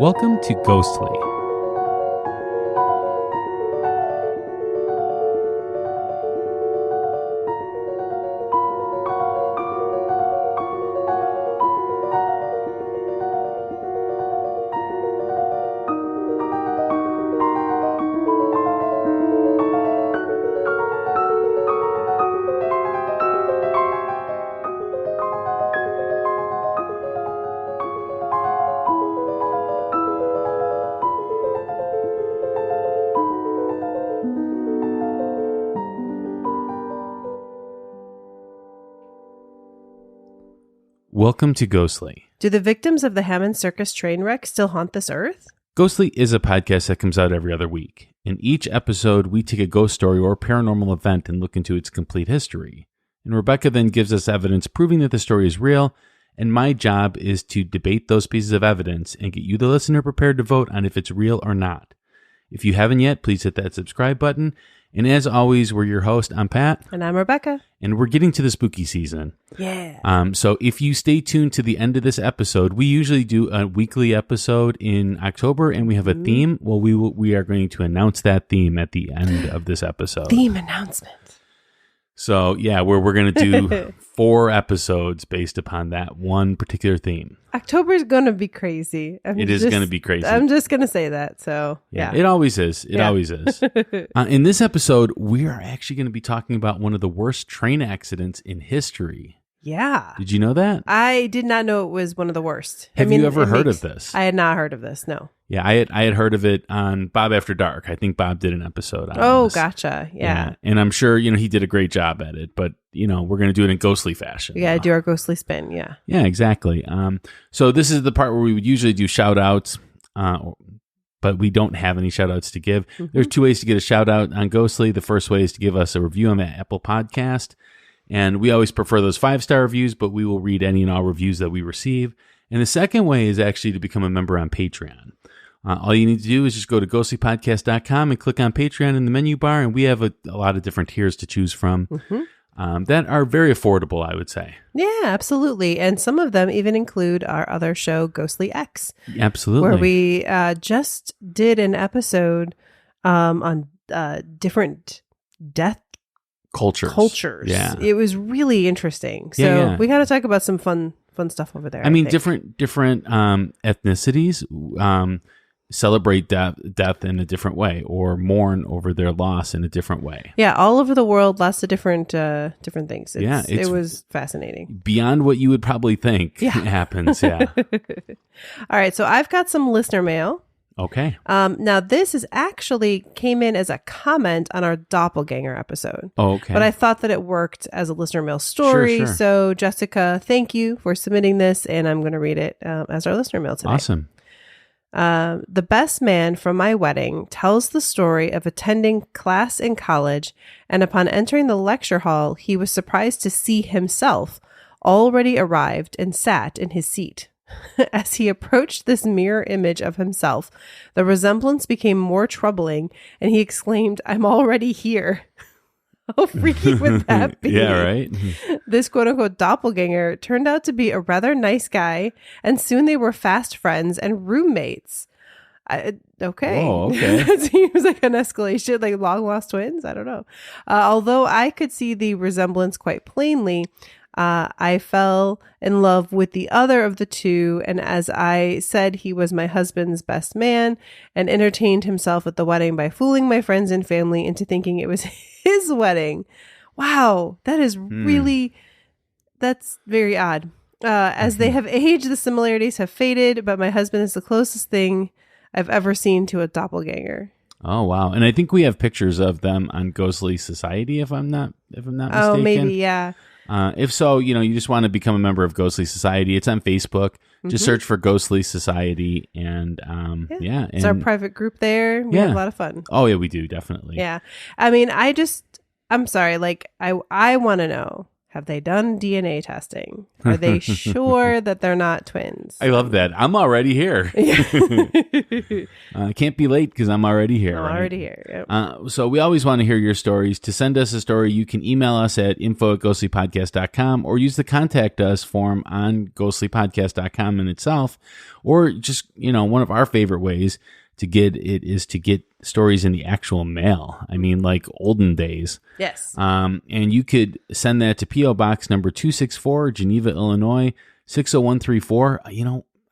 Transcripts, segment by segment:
Welcome to Ghostly. Welcome to Ghostly. Do the victims of the Hammond Circus train wreck still haunt this earth? Ghostly is a podcast that comes out every other week. In each episode, we take a ghost story or paranormal event and look into its complete history. And Rebecca then gives us evidence proving that the story is real, and my job is to debate those pieces of evidence and get you, the listener, prepared to vote on if it's real or not. If you haven't yet, please hit that subscribe button. And as always, we're your host. I'm Pat. And I'm Rebecca. And we're getting to the spooky season. Yeah. So if you stay tuned to the end of this episode, we usually do a weekly episode in October, and we have a theme. Well, we are going to announce that theme at the end of this episode. Theme announcement. So yeah, we're going to do 4 episodes based upon that one particular theme. October is going to be crazy. It is going to be crazy. I'm just going to say that. So yeah. It always is. It always is. In this episode, we are actually going to be talking about one of the worst train accidents in history. Yeah. Did you know that? I did not know it was one of the worst. Have you ever heard of this? I had not heard of this, no. Yeah, I had heard of it on Bob After Dark. I think Bob did an episode on this. Gotcha. Yeah. And I'm sure, he did a great job at it, but, we're going to do it in ghostly fashion. We got to do our ghostly spin, yeah. Yeah, exactly. So this is the part where we would usually do shout outs, but we don't have any shout outs to give. Mm-hmm. There's 2 ways to get a shout out on Ghostly. The first way is to give us a review on the Apple Podcast. And we always prefer those 5-star reviews, but we will read any and all reviews that we receive. And the second way is actually to become a member on Patreon. All you need to do is just go to ghostlypodcast.com and click on Patreon in the menu bar, and we have a lot of different tiers to choose from that are very affordable, I would say. Yeah, absolutely. And some of them even include our other show, Ghostly X. Absolutely. Where we just did an episode on different death cultures. Yeah. It was really interesting. So we got to talk about some fun stuff over there. I mean, different ethnicities celebrate death in a different way or mourn over their loss in a different way. Yeah, all over the world, lots of different things. It was fascinating. Beyond what you would probably think happens, yeah. All right, so I've got some listener mail. Okay. Now, this is actually came in as a comment on our doppelganger episode. Oh, okay. But I thought that it worked as a listener mail story. Sure. So, Jessica, thank you for submitting this, and I'm going to read it as our listener mail today. Awesome. The best man from my wedding tells the story of attending class in college, and upon entering the lecture hall, he was surprised to see himself already arrived and sat in his seat. As he approached this mirror image of himself, the resemblance became more troubling, and he exclaimed, "I'm already here." How freaky would that be? Yeah, right? This quote-unquote doppelganger turned out to be a rather nice guy, and soon they were fast friends and roommates. Okay. Oh, okay. That seems like an escalation, like long-lost twins. I don't know. Although I could see the resemblance quite plainly, I fell in love with the other of the two, and as I said, he was my husband's best man, and entertained himself at the wedding by fooling my friends and family into thinking it was his wedding. Wow, that is that's very odd. As they have aged, the similarities have faded, but my husband is the closest thing I've ever seen to a doppelganger. Oh, wow. And I think we have pictures of them on Ghostly Society, if I'm not mistaken. Oh, maybe, yeah. If so, you just want to become a member of Ghostly Society. It's on Facebook. Just search for Ghostly Society, and it's our private group there. We have a lot of fun. Oh yeah, we do, definitely. Yeah, I mean, I'm sorry. Like, I want to know, Have they done DNA testing? Are they sure that they're not twins? I love that. I'm already here. I can't be late because I'm already here. I'm already here. Yep. So we always want to hear your stories. To send us a story, you can email us at info@ghostlypodcast.com or use the contact us form on ghostlypodcast.com in itself. Or just, one of our favorite ways to get it is to get stories in the actual mail. I mean, like olden days. Yes. And you could send that to P.O. Box number 264, Geneva, Illinois, 60134.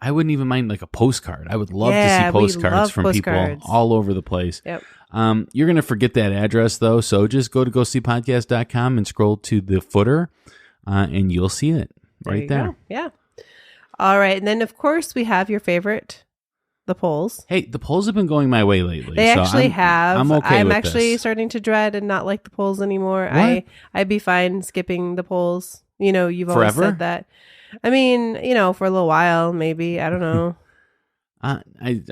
I wouldn't even mind like a postcard. I would love to see postcards from people all over the place. Yep. You're going to forget that address though. So just go to ghostlypodcast.com and scroll to the footer and you'll see it right there. Yeah. All right. And then of course we have your favorite, the polls. Hey, the polls have been going my way lately. They actually have. I'm okay I'm with actually this. starting to dread and not like the polls anymore. What? I'd be fine skipping the polls. You've always Forever? said that. I mean, for a little while, maybe. I don't know. I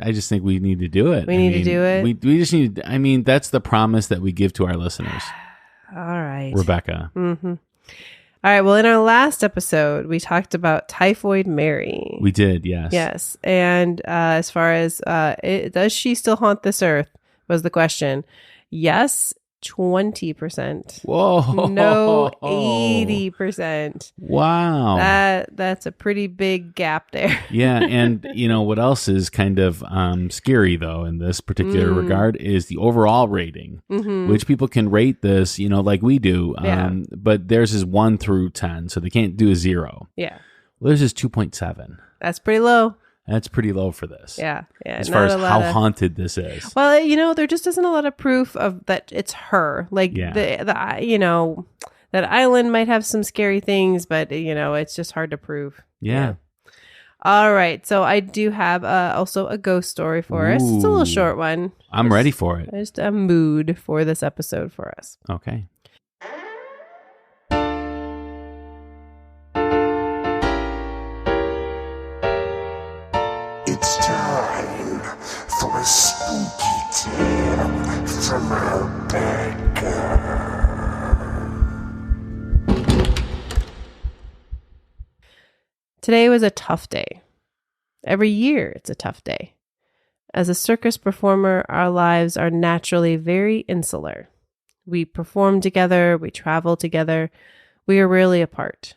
just think we need to do it. We need to do it? We just need. I mean, that's the promise that we give to our listeners. All right, Rebecca. Mm-hmm. All right. Well, in our last episode, we talked about Typhoid Mary. We did, yes. Yes. And as far as does she still haunt this earth was the question. Yes, 20%. Whoa. No, 80%. Wow. That's a pretty big gap there. Yeah. And what else is kind of scary though in this particular regard is the overall rating, which people can rate this, like we do. But theirs is 1 through 10. So they can't do a 0. Yeah. Well, theirs is 2.7. That's pretty low. That's pretty low for this. Yeah. As far as how haunted this is. Well, there just isn't a lot of proof of that it's her. Like that island might have some scary things, but it's just hard to prove. Yeah. All right. So I do have also a ghost story for us. It's a little short one. I'm ready for it. Just a mood for this episode for us. Okay. It's time for a spooky tale from Rebecca. Today was a tough day. Every year it's a tough day. As a circus performer, our lives are naturally very insular. We perform together, we travel together, we are rarely apart.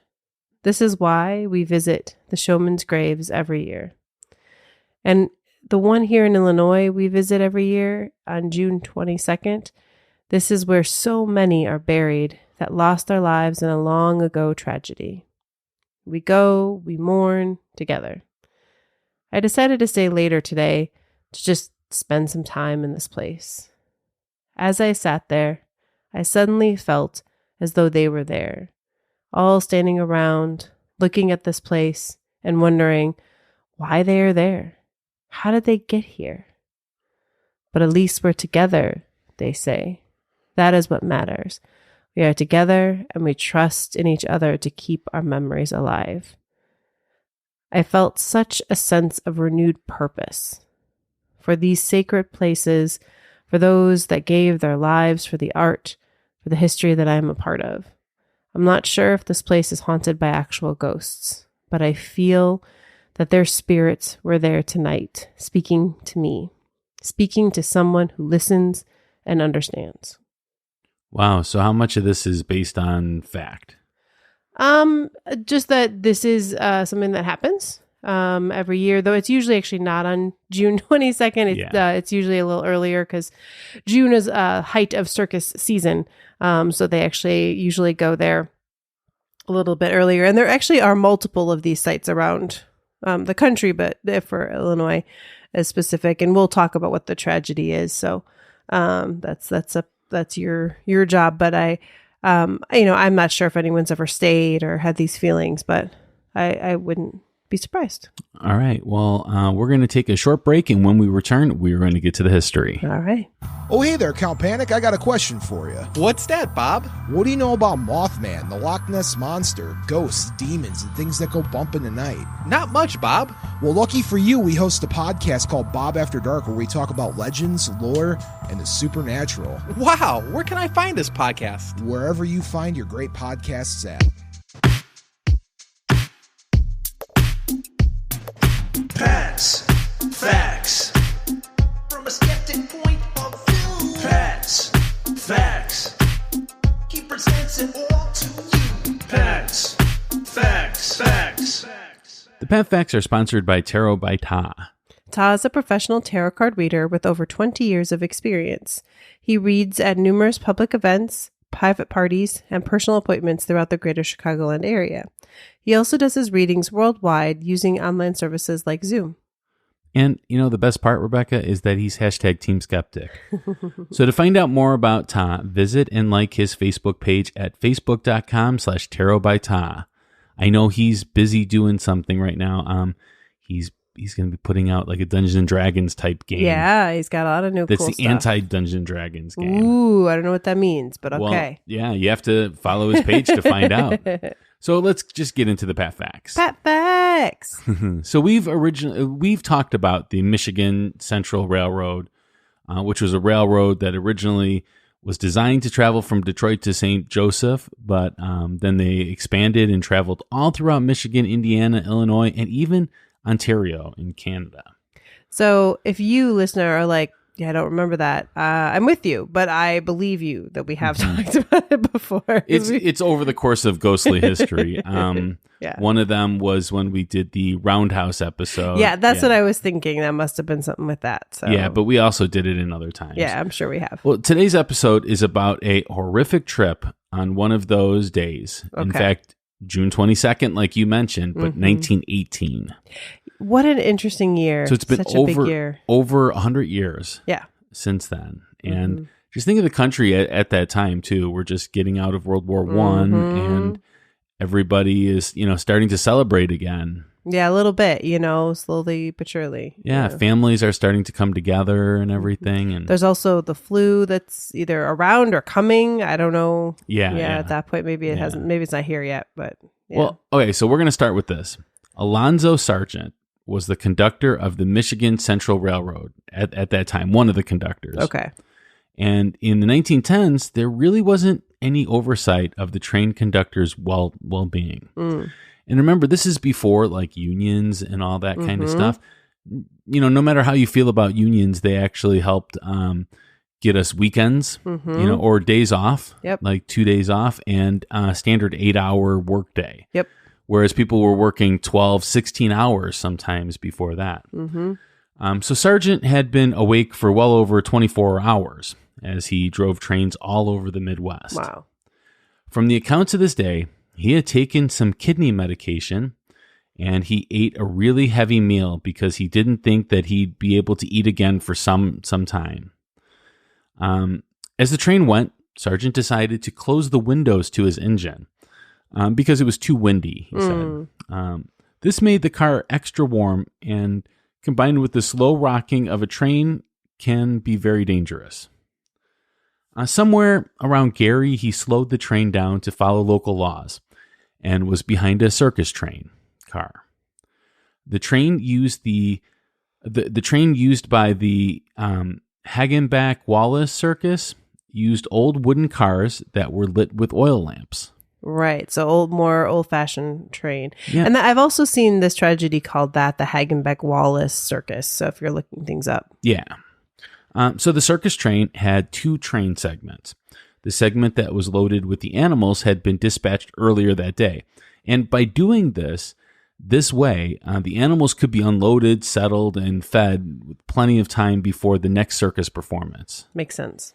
This is why we visit the showman's graves every year. And the one here in Illinois we visit every year on June 22nd, this is where so many are buried that lost their lives in a long ago tragedy. We go, we mourn together. I decided to stay later today to just spend some time in this place. As I sat there, I suddenly felt as though they were there, all standing around, looking at this place and wondering why they are there. How did they get here? But at least we're together, they say. That is what matters. We are together and we trust in each other to keep our memories alive. I felt such a sense of renewed purpose for these sacred places, for those that gave their lives for the art, for the history that I am a part of. I'm not sure if this place is haunted by actual ghosts, but I feel that their spirits were there tonight, speaking to me, speaking to someone who listens and understands. Wow. So how much of this is based on fact? Just that this is something that happens every year, though it's usually actually not on June 22nd. It's usually a little earlier because June is a height of circus season. So they actually usually go there a little bit earlier. And there actually are multiple of these sites around the country, but for Illinois is specific. And we'll talk about what the tragedy is. So that's your job. But I'm not sure if anyone's ever stayed or had these feelings, but I wouldn't be surprised. All right. Well, we're going to take a short break, and when we return, we're going to get to the history. All right. Oh, hey there, Count Panic. I got a question for you. What's that, Bob? What do you know about Mothman, the Loch Ness Monster, ghosts, demons, and things that go bump in the night? Not much, Bob. Well, lucky for you, we host a podcast called Bob After Dark where we talk about legends, lore, and the supernatural. Wow. Where can I find this podcast? Wherever you find your great podcasts at. Pat Facts are sponsored by Tarot by Ta. Ta is a professional tarot card reader with over 20 years of experience. He reads at numerous public events, private parties, and personal appointments throughout the greater Chicagoland area. He also does his readings worldwide using online services like Zoom. And, the best part, Rebecca, is that he's hashtag Team Skeptic. So to find out more about Ta, visit and like his Facebook page at facebook.com/tarot by Ta. I know he's busy doing something right now. He's going to be putting out like a Dungeons and Dragons type game. Yeah, he's got a lot of new cool stuff. That's the anti-Dungeons and Dragons game. Ooh, I don't know what that means, but okay. Well, yeah, you have to follow his page to find out. So let's just get into the Pat Facts. Pat Facts. So we've talked about the Michigan Central Railroad, which was a railroad that originally was designed to travel from Detroit to St. Joseph, but then they expanded and traveled all throughout Michigan, Indiana, Illinois, and even Ontario in Canada. So if you, listener, are like, yeah, I don't remember that, I'm with you, but I believe you that we have talked about it before. It's over the course of ghostly history. Yeah. One of them was when we did the Roundhouse episode. Yeah, that's what I was thinking. That must have been something with that. So. Yeah, but we also did it in other times. Yeah, I'm sure we have. Well, today's episode is about a horrific trip on one of those days. Okay. In fact, June 22nd, like you mentioned, but 1918. What an interesting year. So it's been such a big year. Over 100 years since then. And just think of the country at that time, too. We're just getting out of World War One, and everybody is, starting to celebrate again. Yeah, a little bit, slowly but surely. Yeah, families are starting to come together and everything. And there's also the flu that's either around or coming. I don't know. Yeah. At that point, maybe it hasn't. Maybe it's not here yet. But well, okay. So we're going to start with this. Alonzo Sargent was the conductor of the Michigan Central Railroad at that time. One of the conductors. Okay. And in the 1910s, there really wasn't any oversight of the train conductor's well-being. And remember, this is before like unions and all that kind of stuff. No matter how you feel about unions, they actually helped get us weekends, or days off, like 2 days off, and standard 8-hour workday. Yep. Whereas people were working 12, 16 hours sometimes before that. So Sargent had been awake for well over 24 hours as he drove trains all over the Midwest. Wow. From the accounts of this day, he had taken some kidney medication and he ate a really heavy meal because he didn't think that he'd be able to eat again for some time. As the train went, Sargent decided to close the windows to his engine because it was too windy, he said. This made the car extra warm, and combined with the slow rocking of a train can be very dangerous. Somewhere around Gary, he slowed the train down to follow local laws and was behind a circus train car. The train used the train used by the Hagenbeck Wallace Circus used old wooden cars that were lit with oil lamps. Right. So more old-fashioned train. Yeah. And I've also seen this tragedy called the Hagenbeck Wallace Circus. So if you're looking things up. Yeah. So the circus train had two train segments. The segment that was loaded with the animals had been dispatched earlier that day. And by doing this way, the animals could be unloaded, settled, and fed with plenty of time before the next circus performance. Makes sense.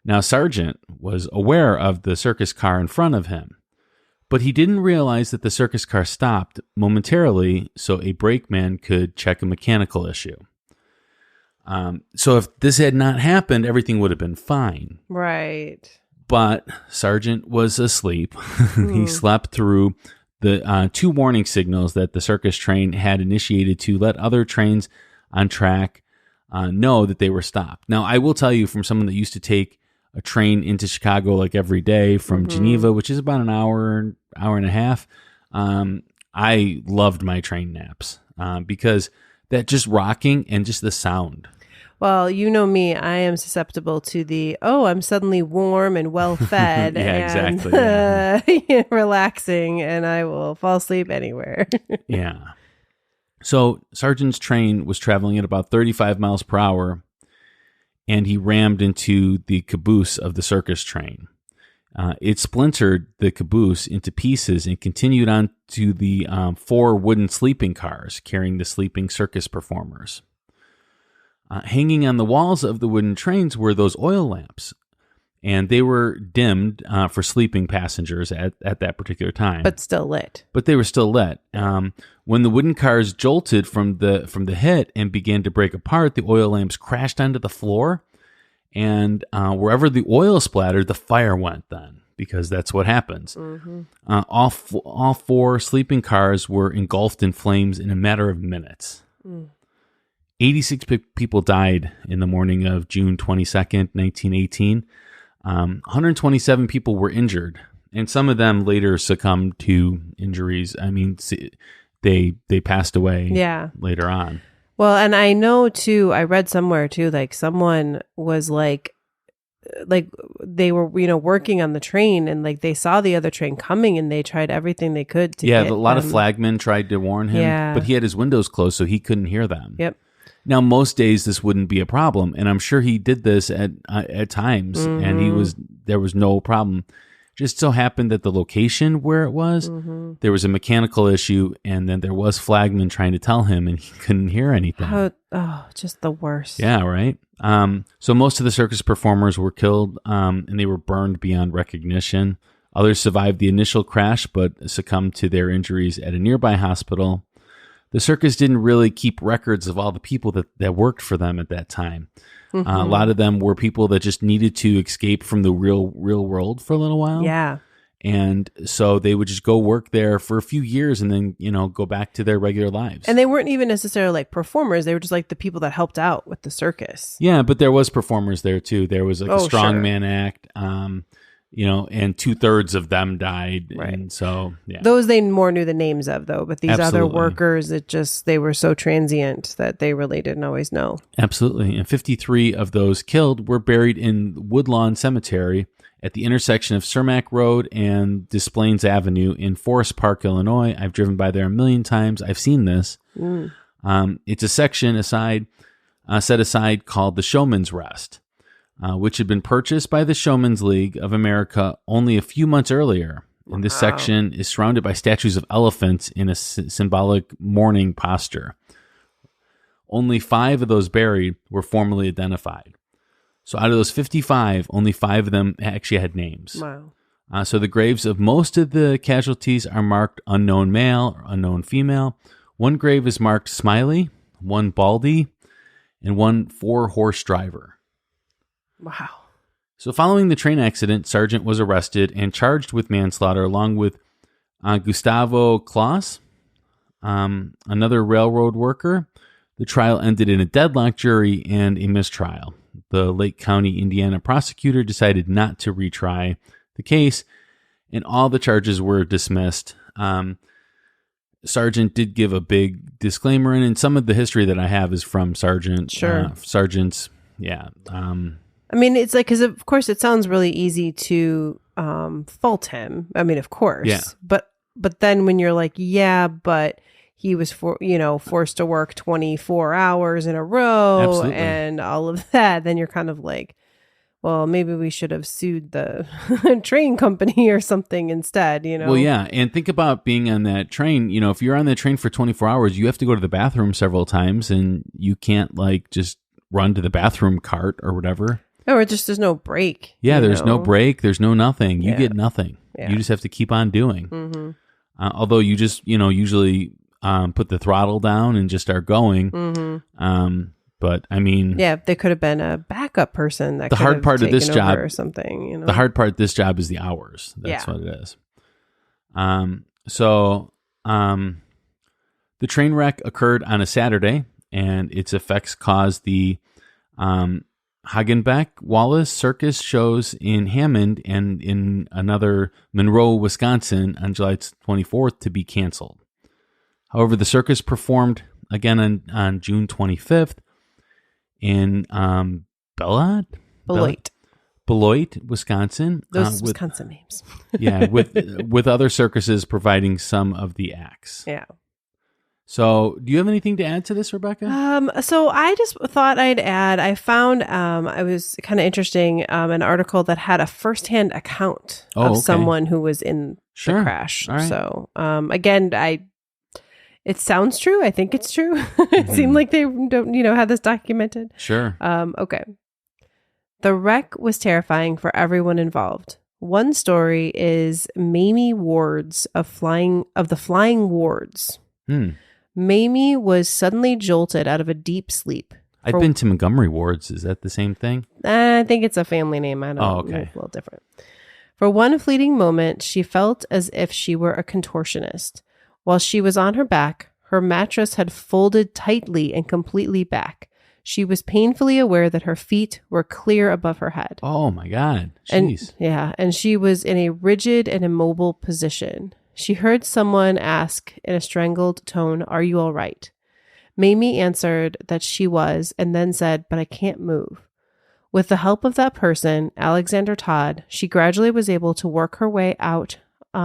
Now, Sargent was aware of the circus car in front of him, but he didn't realize that the circus car stopped momentarily so a brakeman could check a mechanical issue. So if this had not happened, everything would have been fine. Right. But Sargent was asleep. He slept through the two warning signals that the circus train had initiated to let other trains on track know that they were stopped. Now, I will tell you, from someone that used to take a train into Chicago like every day from Geneva, which is about an hour and a half, I loved my train naps because that just rocking and just the sound. Well, you know me, I am susceptible to I'm suddenly warm and well fed exactly. Relaxing, and I will fall asleep anywhere. Yeah. So Sargent's train was traveling at about 35 miles per hour, and he rammed into the caboose of the circus train. It splintered the caboose into pieces and continued on to the 4 wooden sleeping cars carrying the sleeping circus performers. Hanging on the walls of the wooden trains were those oil lamps, and they were dimmed for sleeping passengers at that particular time. But still lit. But they were still lit. When the wooden cars jolted from the hit and began to break apart, the oil lamps crashed onto the floor, and wherever the oil splattered, the fire went then, because that's what happens. Mm-hmm. All 4 sleeping cars were engulfed in flames in a matter of minutes. 86 people died in the morning of June 22nd, 1918. 127 people were injured, and some of them later succumbed to injuries. I mean, they passed away later on. Well, and I know too, I read somewhere too, like someone was like they were, working on the train, and like they saw the other train coming, and they tried everything they could to get a lot of flagmen tried to warn him, but he had his windows closed, so he couldn't hear them. Yep. Now, most days this wouldn't be a problem, and I'm sure he did this at times, and there was no problem. Just so happened that the location where it was, there was a mechanical issue, and then there was flagmen trying to tell him, and he couldn't hear anything. Just the worst. Yeah, right? So most of the circus performers were killed, and they were burned beyond recognition. Others survived the initial crash, but succumbed to their injuries at a nearby hospital. The circus didn't really keep records of all the people that worked for them at that time. A lot of them were people that just needed to escape from the real world for a little while. Yeah. And so they would just go work there for a few years and then, go back to their regular lives. And they weren't even necessarily like performers. They were just like the people that helped out with the circus. Yeah, but there was performers there too. There was like a strongman act. And 2/3 of them died. Right. And so, yeah. Those they more knew the names of, though. But these other workers, they were so transient that they really didn't always know. Absolutely. And 53 of those killed were buried in Woodlawn Cemetery at the intersection of Cermak Road and Des Plaines Avenue in Forest Park, Illinois. I've driven by there a million times. I've seen this. It's a section set aside called the Showman's Rest, which had been purchased by the Showman's League of America only a few months earlier. And this section is surrounded by statues of elephants in a symbolic mourning posture. Only 5 of those buried were formally identified. So out of those 55, only 5 of them actually had names. Wow. So the graves of most of the casualties are marked unknown male or unknown female. One grave is marked Smiley, one Baldy, and one 4-horse driver. Wow. So following the train accident, Sargent was arrested and charged with manslaughter along with Gustavo Claus, another railroad worker. The trial ended in a deadlock jury and a mistrial. The Lake County, Indiana prosecutor decided not to retry the case, and all the charges were dismissed. Sargent did give a big disclaimer, and some of the history that I have is from Sargent. Sure. Sargent's, yeah. I mean, it's like, because of course it sounds really easy to fault him. I mean, of course. Yeah. But then when you're like, yeah, but he was forced to work 24 hours in a row. Absolutely. And all of that, then you're kind of like, well, maybe we should have sued the train company or something instead, Well, yeah. And think about being on that train. If you're on that train for 24 hours, you have to go to the bathroom several times, and you can't just run to the bathroom cart or whatever. Or just there's no break. Yeah, there's no break. There's no nothing. You get nothing. Yeah. You just have to keep on doing. Although you just, usually put the throttle down and just start going. But I mean, yeah, there could have been a backup person that the hard part of this job or something. The hard part of this job is the hours. That's what it is. So the train wreck occurred on a Saturday, and its effects caused the Hagenbeck Wallace Circus shows in Hammond and in another Monroe, Wisconsin on July 24th to be canceled. However, the circus performed again on June 25th in Beloit, Wisconsin. Those Wisconsin names. Yeah, with other circuses providing some of the acts. Yeah. So, do you have anything to add to this, Rebecca? So I just thought I'd add, I found, I was kind of interesting, an article that had a firsthand account of someone who was in the crash. All right. So, again, it sounds true. I think it's true. It seemed like they don't, have this documented. Sure. Okay. The wreck was terrifying for everyone involved. One story is Mamie Ward's of the Flying Wards. Mamie was suddenly jolted out of a deep sleep. I've been to Montgomery Wards. Is that the same thing? I think it's a family name. I don't know. Okay. It's a little different. For one fleeting moment, she felt as if she were a contortionist. While she was on her back, her mattress had folded tightly and completely back. She was painfully aware that her feet were clear above her head. Oh my God. Jeez. And she was in a rigid and immobile position. She heard someone ask in a strangled tone, "Are you all right?" Mamie answered that she was, and then said, "But I can't move." With the help of that person, Alexander Todd, she gradually was able to work her way out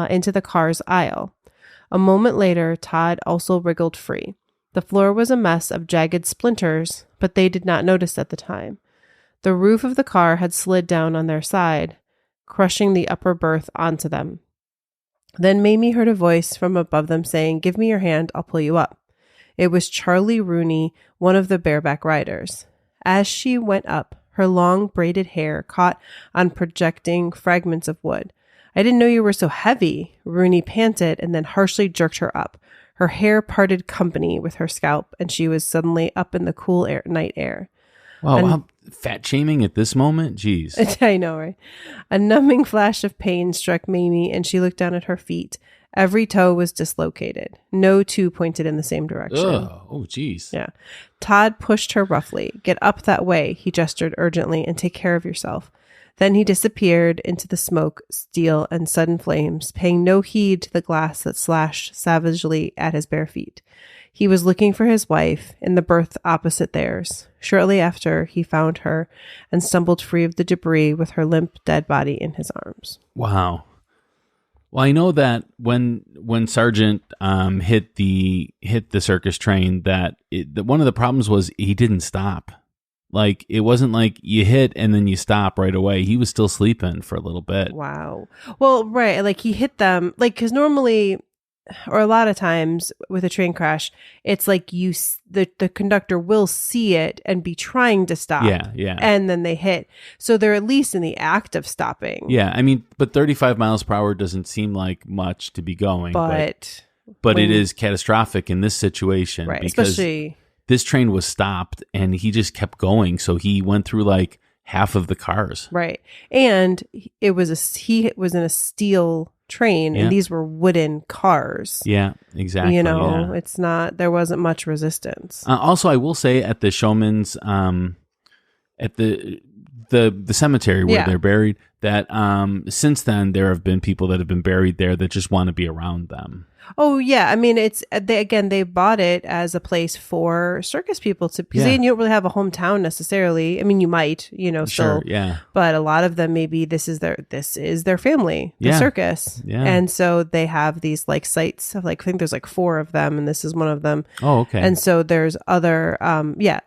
into the car's aisle. A moment later, Todd also wriggled free. The floor was a mess of jagged splinters, but they did not notice at the time. The roof of the car had slid down on their side, crushing the upper berth onto them. Then Mamie heard a voice from above them saying, "Give me your hand, I'll pull you up." It was Charlie Rooney, one of the bareback riders. As she went up, her long braided hair caught on projecting fragments of wood. "I didn't know you were so heavy," Rooney panted and then harshly jerked her up. Her hair parted company with her scalp, and she was suddenly up in the cool night air. Wow, fat shaming at this moment? Jeez. I know, right? A numbing flash of pain struck Mamie, and she looked down at her feet. Every toe was dislocated. No two pointed in the same direction. Ugh. Oh, jeez. Yeah. Todd pushed her roughly. "Get up that way," he gestured urgently, "and take care of yourself." Then he disappeared into the smoke, steel, and sudden flames, paying no heed to the glass that slashed savagely at his bare feet. He was looking for his wife in the berth opposite theirs. Shortly after, he found her and stumbled free of the debris with her limp, dead body in his arms. Wow. Well, I know that when Sargent hit the circus train, that one of the problems was he didn't stop. Like, it wasn't like you hit and then you stop right away. He was still sleeping for a little bit. Wow. Well, right. Like, he hit them, like, because normally, or a lot of times with a train crash, it's like the conductor will see it and be trying to stop. Yeah. And then they hit. So they're at least in the act of stopping. Yeah. I mean, but 35 miles per hour doesn't seem like much to be going. But it is catastrophic in this situation. Right. Because especially... this train was stopped and he just kept going. So he went through like half of the cars. Right. And he was in a steel train and these were wooden cars. Yeah, exactly. It's not, there wasn't much resistance. Also, I will say at the Showman's, at the cemetery where they're buried, that since then there have been people that have been buried there that just want to be around them. Oh yeah, I mean they bought it as a place for circus people because they don't really have a hometown necessarily. I mean, you might, Sure, yeah. But a lot of them maybe this is their family, the circus, and so they have these like sites of like I think there's like 4 of them, and this is one of them. Oh, okay. And so there's other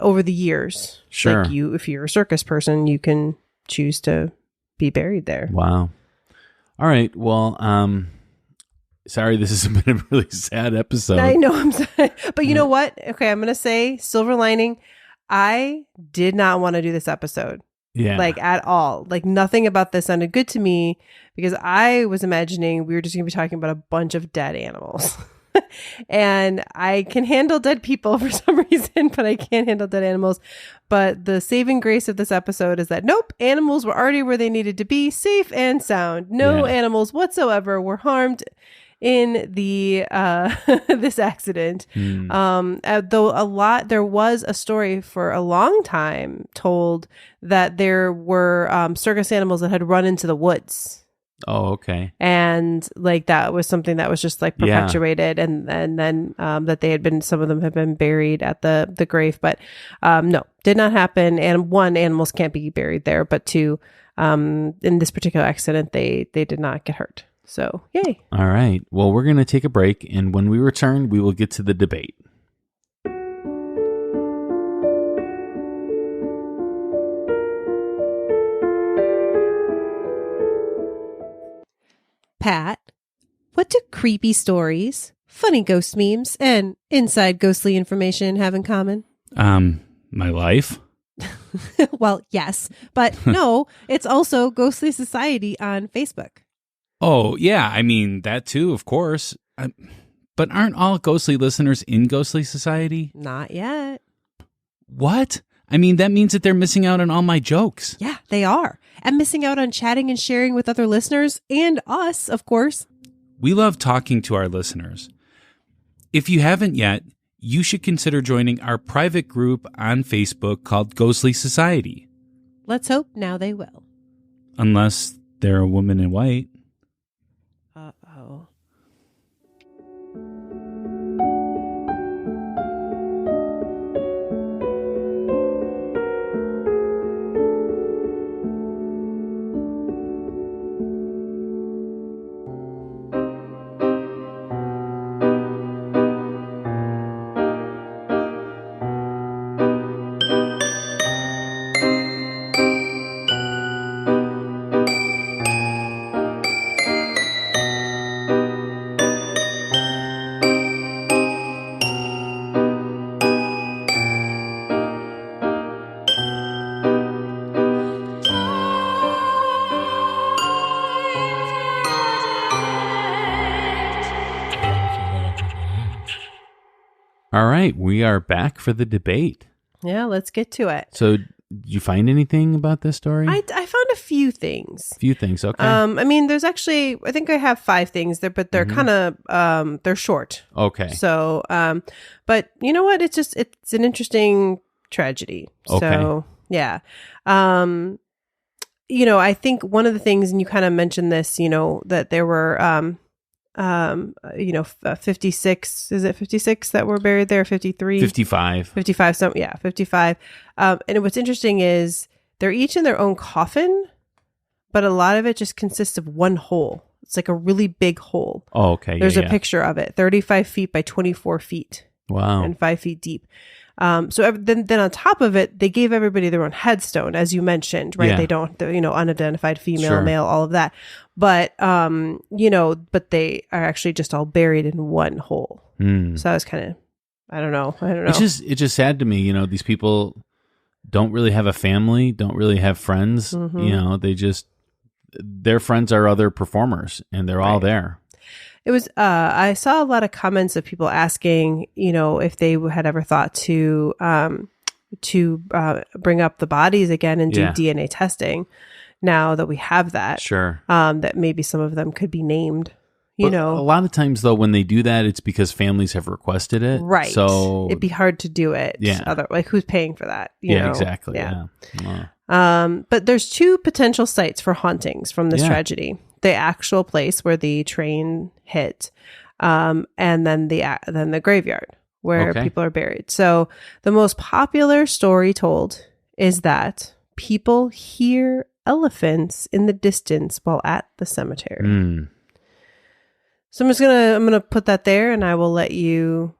over the years, sure. Like if you're a circus person, you can choose to be buried there. Wow. All right. Well, sorry, this has been a really sad episode. I know, I'm sorry. But you know what? Okay, I'm going to say silver lining. I did not want to do this episode. Yeah. Like at all. Like nothing about this sounded good to me because I was imagining we were just going to be talking about a bunch of dead animals. And I can handle dead people for some reason, but I can't handle dead animals. But the saving grace of this episode is that nope, animals were already where they needed to be, safe and sound. No animals whatsoever were harmed in the this accident. Though there was a story for a long time told that there were circus animals that had run into the woods. Oh, okay. And like that was something that was just like perpetuated, and then that they had been, some of them have been buried at the grave, but no, did not happen. And 1, animals can't be buried there, but 2, in this particular accident, they did not get hurt. So yay! All right. Well, we're going to take a break, and when we return, we will get to the debate. Pat, what do creepy stories, funny ghost memes, and inside ghostly information have in common? My life. Well, yes, but no, it's also Ghostly Society on Facebook. Oh, yeah. I mean, that too, of course. But aren't all ghostly listeners in Ghostly Society? Not yet. What? I mean, that means that they're missing out on all my jokes. Yeah, they are. And missing out on chatting and sharing with other listeners and us, of course. We love talking to our listeners. If you haven't yet, you should consider joining our private group on Facebook called Ghostly Society. Let's hope now they will. Unless they're a woman in white. Uh-oh. All right, we are back for the debate. Yeah, let's get to it. So, did you find anything about this story? I found a few things. A few things, okay. I mean, there's actually, I think I have 5 things there, but they're kind of, they're short. Okay. So, but you know what? It's an interesting tragedy. Okay. So, yeah. I think one of the things, and you kind of mentioned this, that there were, 56, is it 56 that were buried there? 53? 55. 55, 55. And what's interesting is they're each in their own coffin, but a lot of it just consists of one hole. It's like a really big hole. Oh, okay. There's a picture of it, 35 feet by 24 feet. Wow. And 5 feet deep. So then on top of it, they gave everybody their own headstone, as you mentioned, right? Yeah. They don't, unidentified female, Sure. male, all of that. But, but they are actually just all buried in one hole. Mm. So that was kind of, I don't know. It's just sad to me, these people don't really have a family, don't really have friends. Mhm. Their friends are other performers and they're all there. It was, I saw a lot of comments of people asking, if they had ever thought to bring up the bodies again and do Yeah. DNA testing now that we have that. Sure. That maybe some of them could be named, But a lot of times though, when they do that, it's because families have requested it. Right. So it'd be hard to do it. Yeah. Like who's paying for that? You know? Exactly. Yeah. Wow. But there's 2 potential sites for hauntings from this Yeah. tragedy. The actual place where the train hit, and then the graveyard where Okay. people are buried. So the most popular story told is that people hear elephants in the distance while at the cemetery. Mm. So I'm gonna put that there, and I will let you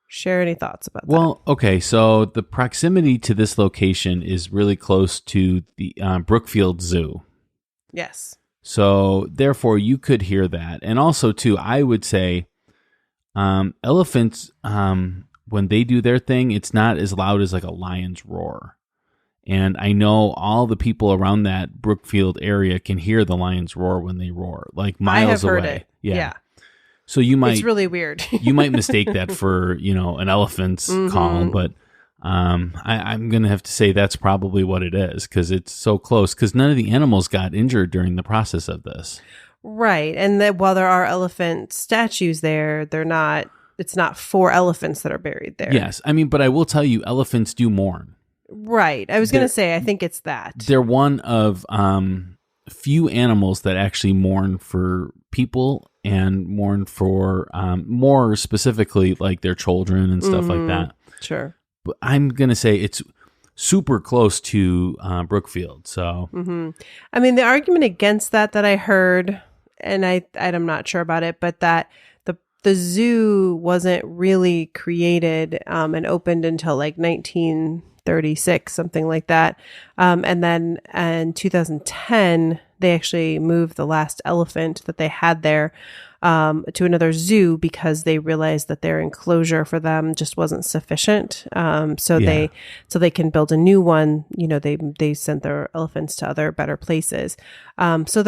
share any thoughts about that. Well, okay. So the proximity to this location is really close to the Brookfield Zoo. Yes. So therefore you could hear that. And also too, I would say elephants, when they do their thing, it's not as loud as like a lion's roar. And I know all the people around that Brookfield area can hear the lion's roar when they roar, like miles I have away. heard it. Yeah. Yeah. So you might, It's really weird. you might mistake that for, an elephant's call, but I'm going to have to say that's probably what it is because it's so close because none of the animals got injured during the process of this. Right. And that while there are elephant statues there, it's not 4 elephants that are buried there. Yes. I mean, but I will tell you, elephants do mourn. Right. I was going to say, I think it's that. They're one of few animals that actually mourn for people and mourn for more specifically like their children and stuff like that. Sure. But I'm going to say it's super close to Brookfield. So, I mean, the argument against that I heard, and I'm not sure about it, but that the zoo wasn't really created and opened until like 1936, something like that. And then in 2010, they actually moved the last elephant that they had there to another zoo because they realized that their enclosure for them just wasn't sufficient. So they can build a new one. You know, they sent their elephants to other better places. So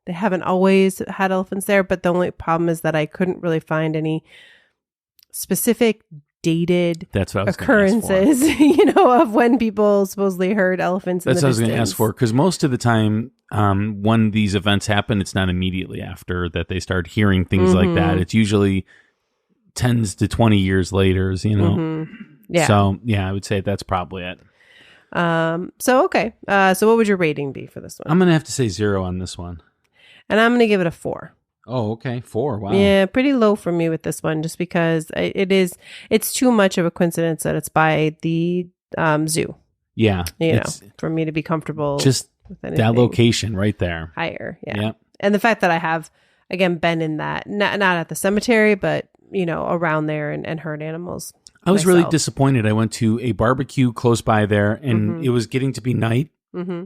they haven't always had elephants there, but the only problem is that I couldn't really find any specific dated That's what I was occurrences, of when people supposedly heard elephants. That's in the what I was going to distance. ask for, because most of the time, when these events happen, it's not immediately after that they start hearing things like that. It's usually 10 to 20 years later, Yeah. So, yeah, I would say that's probably it. Okay. So what would your rating be for this one? I'm going to have to say 0 on this one. And I'm going to give it a 4. Oh, okay. 4. Wow. Yeah, pretty low for me with this one, just because it's too much of a coincidence that it's by the zoo. Yeah. For me to be comfortable Just with that anything location right there. higher. Yeah. Yep. And the fact that I have, again, been in that, not at the cemetery, but, around there and heard animals. I was really myself. disappointed. I went to a barbecue close by there, and it was getting to be night. Mm-hmm.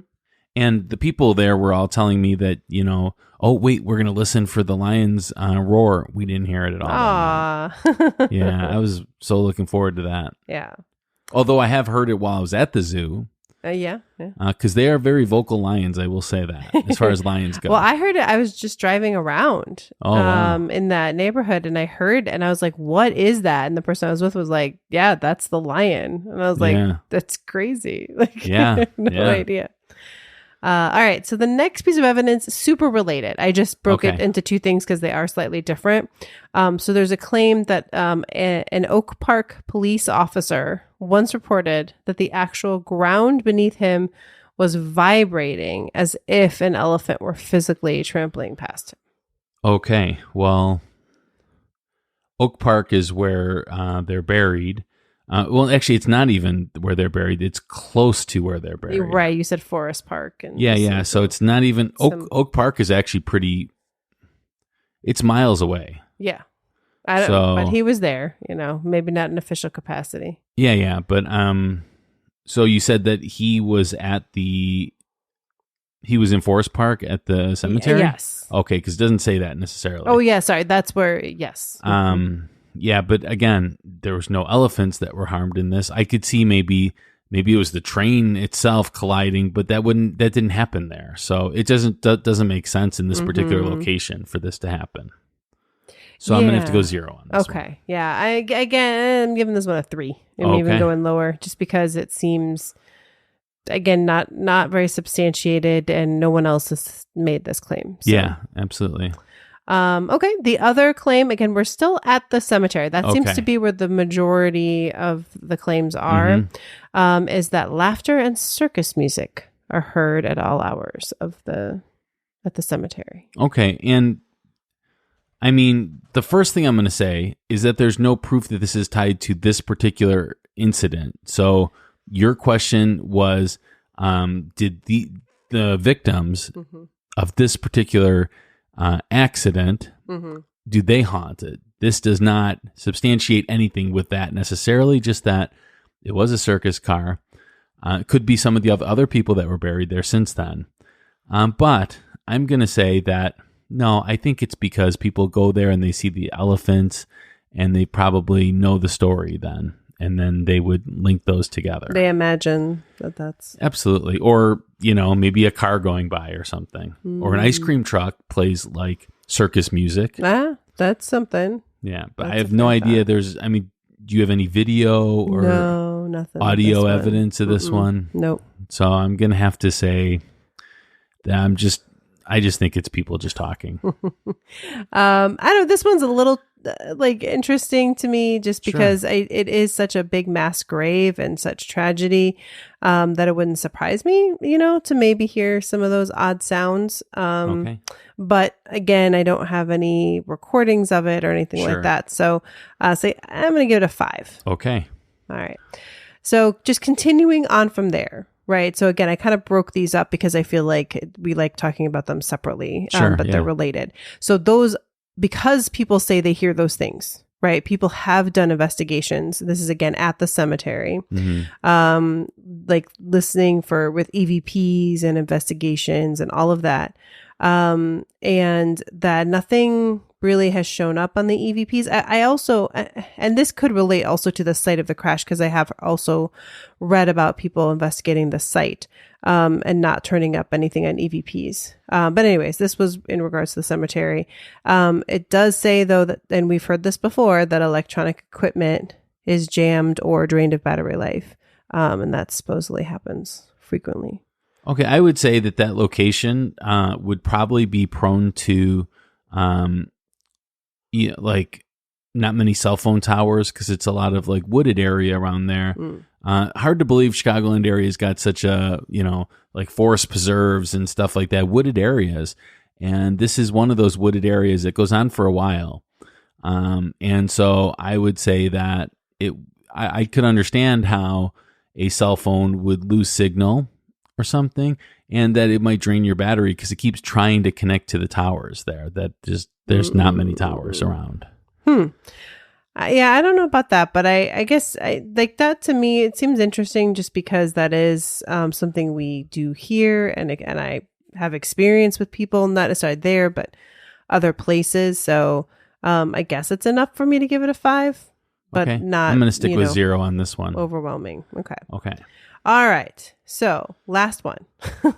And the people there were all telling me that, oh, wait, we're going to listen for the lions roar. We didn't hear it at all. Aw. Yeah, I was so looking forward to that. Yeah. Although I have heard it while I was at the zoo, Yeah. because they are very vocal lions, I will say that, as far as lions go. Well, I heard it. I was just driving around wow. in that neighborhood, and I heard, and I was like, what is that? And the person I was with was like, yeah, that's the lion. And I was like, Yeah. that's crazy. Like, Yeah, no yeah. idea. All right. So the next piece of evidence is super related. I just broke it Okay. into two things because they are slightly different. So there's a claim that an Oak Park police officer once reported that the actual ground beneath him was vibrating as if an elephant were physically trampling past him. Okay, well, Oak Park is where they're buried. Well, actually, it's not even where they're buried. It's close to where they're buried. You're right. You said Forest Park. And Yeah. So it's not even Oak Park is actually pretty. It's miles away. Yeah. I don't So- but he was there, maybe not in official capacity. Yeah. But so you said that he was in Forest Park at the cemetery. Yes. Okay, because it doesn't say that necessarily. Oh, yeah. Sorry. That's where, yes. Yeah, but again, there was no elephants that were harmed in this. I could see maybe it was the train itself colliding, but that didn't happen there. So it doesn't make sense in this particular location for this to happen. So I'm gonna have to go 0 on this. Okay. Yeah. I'm giving this one a 3. I'm even Okay. going lower just because it seems, again, not very substantiated, and no one else has made this claim. So. Yeah, absolutely. Okay. The other claim, again, we're still at the cemetery. That seems Okay. to be where the majority of the claims are, is that laughter and circus music are heard at all hours at the cemetery. Okay, and I mean, the first thing I'm going to say is that there's no proof that this is tied to this particular incident. So your question was, did the victims of this particular accident, do they haunt it? This does not substantiate anything with that necessarily, just that it was a circus car. It could be some of the other people that were buried there since then. But I'm going to say that, no, I think it's because people go there and they see the elephants and they probably know the story then. And then they would link those together. They imagine that's... Absolutely. Or, maybe a car going by or something. Or an ice cream truck plays like circus music. That's something. Yeah. But That's I have a no fair idea. thought. Do you have any video or No, nothing. with audio this one. evidence of this one? Nope. So I'm going to have to say that I just think it's people just talking. I don't know. This one's a little interesting to me just Sure. because it is such a big mass grave and such tragedy that it wouldn't surprise me, to maybe hear some of those odd sounds. Okay. But again, I don't have any recordings of it or anything Sure. like that. So I'm going to give it a 5. Okay. All right. So just continuing on from there. Right. So again, I kind of broke these up because I feel like we like talking about them separately, Sure, but yeah. they're related. So those, because people say they hear those things, right? People have done investigations. This is again at the cemetery, like listening with EVPs and investigations and all of that. And that nothing really has shown up on the EVPs. I also, and this could relate also to the site of the crash, because I have also read about people investigating the site and not turning up anything on EVPs. But anyways, this was in regards to the cemetery. It does say, though, that, and we've heard this before, that electronic equipment is jammed or drained of battery life. And that supposedly happens frequently. Okay, I would say that location would probably be prone to, like not many cell phone towers, because it's a lot of like wooded area around there. Hard to believe Chicagoland area's got such a, like forest preserves and stuff like that, wooded areas. And this is one of those wooded areas that goes on for a while. And so I would say that I could understand how a cell phone would lose signal or something, and that it might drain your battery because it keeps trying to connect to the towers there. There's not many towers around. Yeah, I don't know about that, but I guess like that, to me, it seems interesting just because that is something we do here, and I have experience with people, not necessarily there, but other places. So I guess it's enough for me to give it a 5, but okay. not. I'm going to stick with 0 on this one. Overwhelming. Okay. All right. So last one.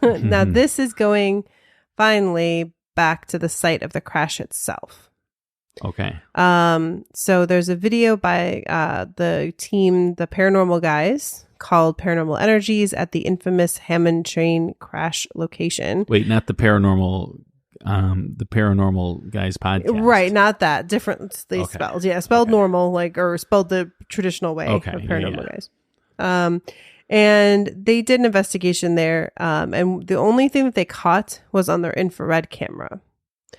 Now this is going finally back to the site of the crash itself. Okay. So there's a video by the team, the paranormal guys, called Paranormal Energies at the infamous Hammond train crash location. Wait, not the paranormal guys podcast. Right, not that. Different spelled. Yeah, spelled normal, or spelled the traditional way of paranormal guys. And they did an investigation there. And the only thing that they caught was on their infrared camera.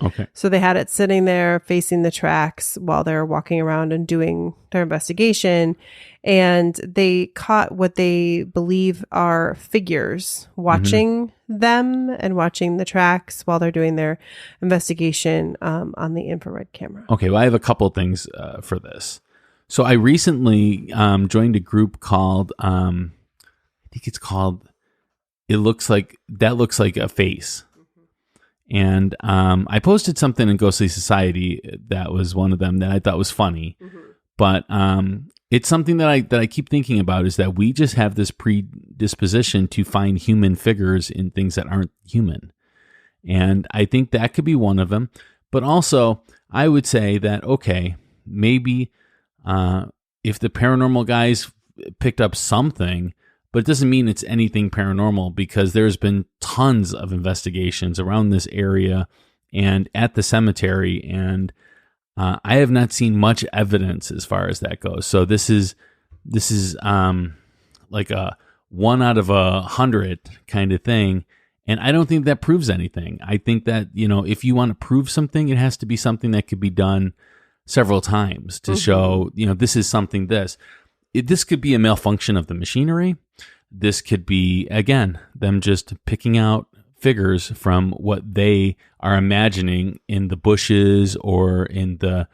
Okay. So they had it sitting there facing the tracks while they're walking around and doing their investigation. And they caught what they believe are figures watching them and watching the tracks while they're doing their investigation on the infrared camera. Okay. Well, I have a couple things for this. So I recently joined a group called, I think it's called, That Looks Like a Face. And I posted something in Ghostly Society that was one of them that I thought was funny. But it's something that I keep thinking about, is that we just have this predisposition to find human figures in things that aren't human. And I think that could be one of them. But also, I would say that, okay, maybe if the paranormal guys picked up something, but it doesn't mean it's anything paranormal, because there's been tons of investigations around this area and at the cemetery, and I have not seen much evidence as far as that goes. So this is like a 1 out of 100 kind of thing, and I don't think that proves anything. I think that, if you want to prove something, it has to be something that could be done several times to show, this is something. This could be a malfunction of the machinery. This could be, again, them just picking out figures from what they are imagining in the bushes or in the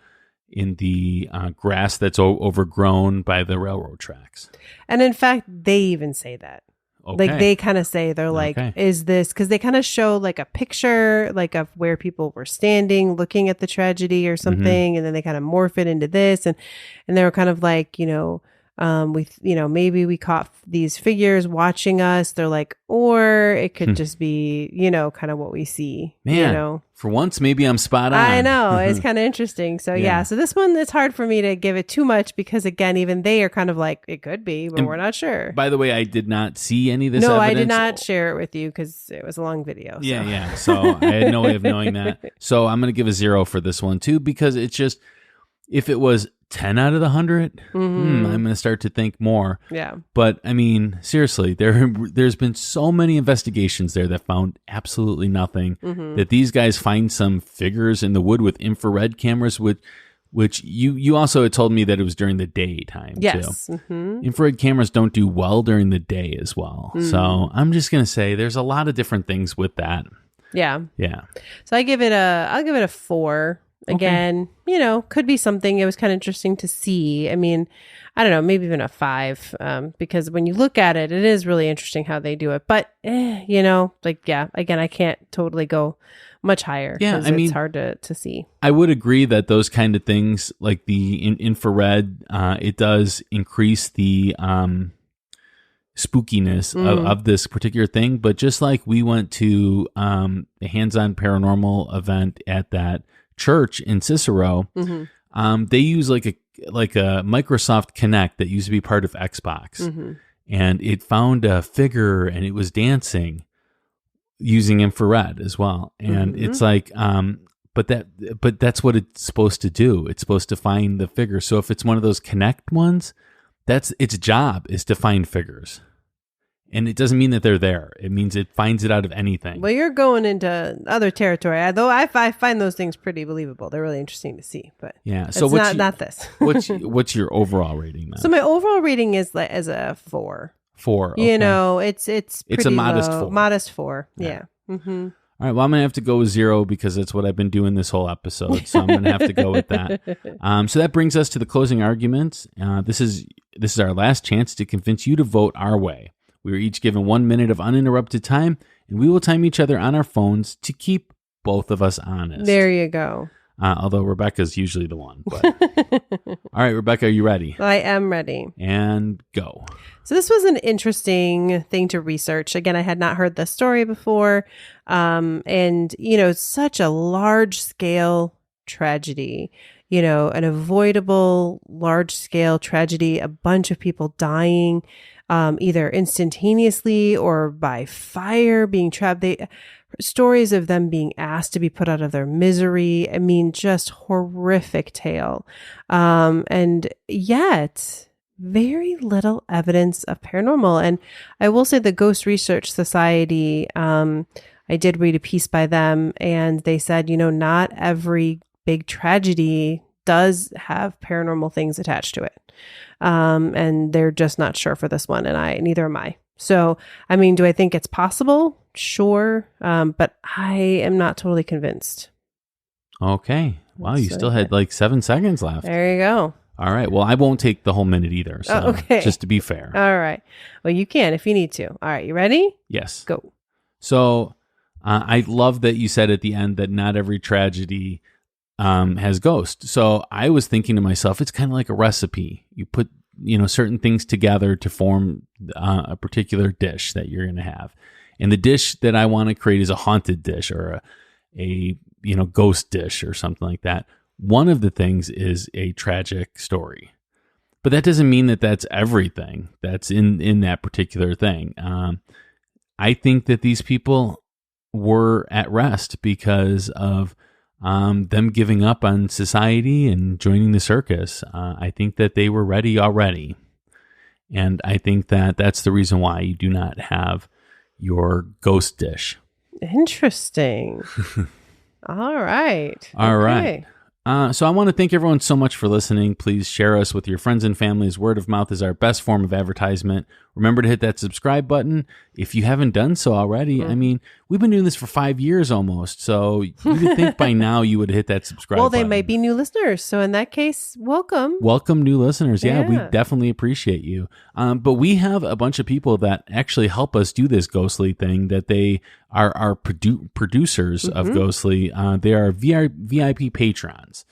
grass that's overgrown by the railroad tracks. And in fact, they even say that. Okay. Like they kind of say, they're like, is this, because they kind of show like a picture like of where people were standing looking at the tragedy or something, and then they kind of morph it into this, and they were kind of like, maybe we caught these figures watching us. They're like, or it could just be, kind of what we see. Man, for once, maybe I'm spot on. I know. It's kind of interesting. So yeah. So this one, it's hard for me to give it too much, because again, even they are kind of like, it could be, but we're not sure. By the way, I did not see any of this No, evidence. I did not share it with you because it was a long video. So. Yeah. So I had no way of knowing that. So I'm going to give a 0 for this one too, because it's just, if it was 10 out of the 100, I'm going to start to think more. Yeah. But I mean, seriously, there's been so many investigations there that found absolutely nothing. That these guys find some figures in the wood with infrared cameras, which you also had told me that it was during the daytime. Yes. Too. Infrared cameras don't do well during the day as well. So I'm just going to say there's a lot of different things with that. Yeah. Yeah. So I'll give it a 4. Again, could be something. It was kind of interesting to see. I mean, I don't know, maybe even a 5, because when you look at it, it is really interesting how they do it. But, again, I can't totally go much higher. Yeah, I mean, it's hard to see. I would agree that those kind of things, like the infrared, it does increase the spookiness of this particular thing. But just like we went to a hands-on paranormal event at that church in Cicero, they use like a Microsoft Kinect that used to be part of Xbox, and it found a figure and it was dancing using infrared as well. And it's like, but that's what it's supposed to do. It's supposed to find the figure. So if it's one of those Kinect ones, that's its job, is to find figures. And it doesn't mean that they're there. It means it finds it out of anything. Well, you're going into other territory. Though I find those things pretty believable. They're really interesting to see. But yeah, so it's not this. what's your overall rating then? So my overall rating is a 4. 4. Okay. It's pretty a modest low. 4. Modest 4. Yeah. Mm-hmm. All right. Well, I'm gonna have to go with 0 because that's what I've been doing this whole episode. So I'm gonna have to go with that. So that brings us to the closing arguments. This is our last chance to convince you to vote our way. We are each given 1 minute of uninterrupted time, and we will time each other on our phones to keep both of us honest. There you go. Although Rebecca's usually the one. But. All right, Rebecca, are you ready? I am ready. And go. So this was an interesting thing to research. Again, I had not heard this story before. And, such a large scale tragedy, an avoidable large scale tragedy, a bunch of people dying, either instantaneously or by fire, being trapped. Stories of them being asked to be put out of their misery. I mean, just horrific tale. And yet very little evidence of paranormal. And I will say the Ghost Research Society, I did read a piece by them, and they said, not every big tragedy does have paranormal things attached to it. And they're just not sure for this one. And neither am I. So, I mean, do I think it's possible? Sure. But I am not totally convinced. Okay. Wow. You still had like 7 seconds left. There you go. All right. Well, I won't take the whole minute either. So okay. Just to be fair. All right. Well, you can if you need to. All right. You ready? Yes. Go. So I love that you said at the end that not every tragedy has ghosts. So I was thinking to myself, it's kind of like a recipe. You put, certain things together to form a particular dish that you're going to have. And the dish that I want to create is a haunted dish or a ghost dish or something like that. One of the things is a tragic story. But that doesn't mean that that's everything that's in that particular thing. I think that these people were at rest because of them giving up on society and joining the circus. I think that they were ready already. And I think that that's the reason why you do not have your ghost dish. Interesting. All right. All right. So I want to thank everyone so much for listening. Please share us with your friends and families. Word of mouth is our best form of advertisement. Remember to hit that subscribe button if you haven't done so already. I mean, we've been doing this for 5 years almost. So you would think by now you would hit that subscribe button. Well, they might be new listeners. So in that case, welcome. Welcome new listeners. Yeah, we definitely appreciate you. But we have a bunch of people that actually help us do this ghostly thing, that they are our producers of Ghostly. They are VIP patrons.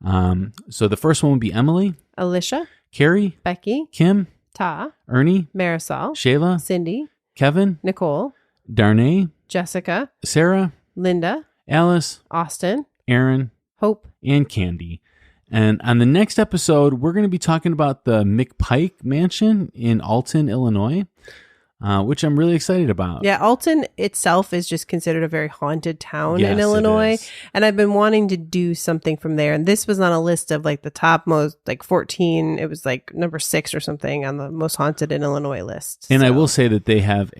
So the first one would be Emily, Alicia, Carrie, Becky, Kim, Ta, Ernie, Marisol, Shayla, Cindy, Kevin, Nicole, Darnay, Jessica, Sarah, Linda, Alice, Austin, Aaron, Hope, and Candy. And on the next episode, we're going to be talking about the McPike Mansion in Alton, Illinois, which I'm really excited about. Yeah, Alton itself is just considered a very haunted town Yes, in it Illinois. is. And I've been wanting to do something from there. And this was on a list of like the top most, like 14. It was like number 6 or something on the most haunted in Illinois list. And I So, will say that they have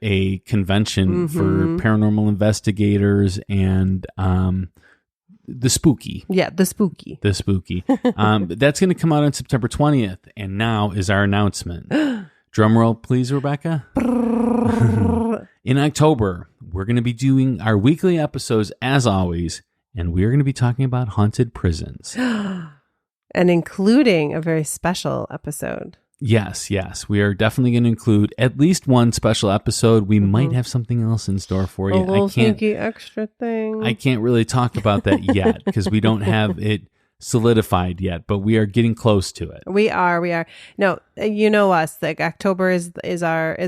a convention for paranormal investigators and the spooky. yeah, the spooky. The spooky. That's going to come out on September 20th. And now is our announcement. Drum roll, please, Rebecca. In October, we're going to be doing our weekly episodes as always, and we're going to be talking about haunted prisons. And including a very special episode. Yes. We are definitely going to include at least one special episode. We might have something else in store for you. A little sneaky extra thing. I can't really talk about that yet because we don't have it solidified yet, but we are getting close to it. We are. No, you know us. Like October is our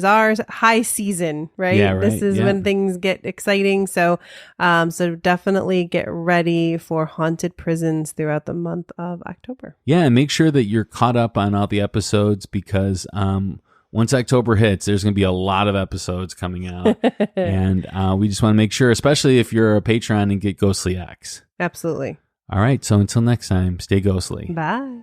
high season, right? Yeah, right. This is Yeah. when things get exciting. So, so definitely get ready for haunted prisons throughout the month of October. Yeah, and make sure that you're caught up on all the episodes because once October hits, there's going to be a lot of episodes coming out, and we just want to make sure, especially if you're a patron and get Ghostly X. Absolutely. All right, so until next time, stay ghostly. Bye.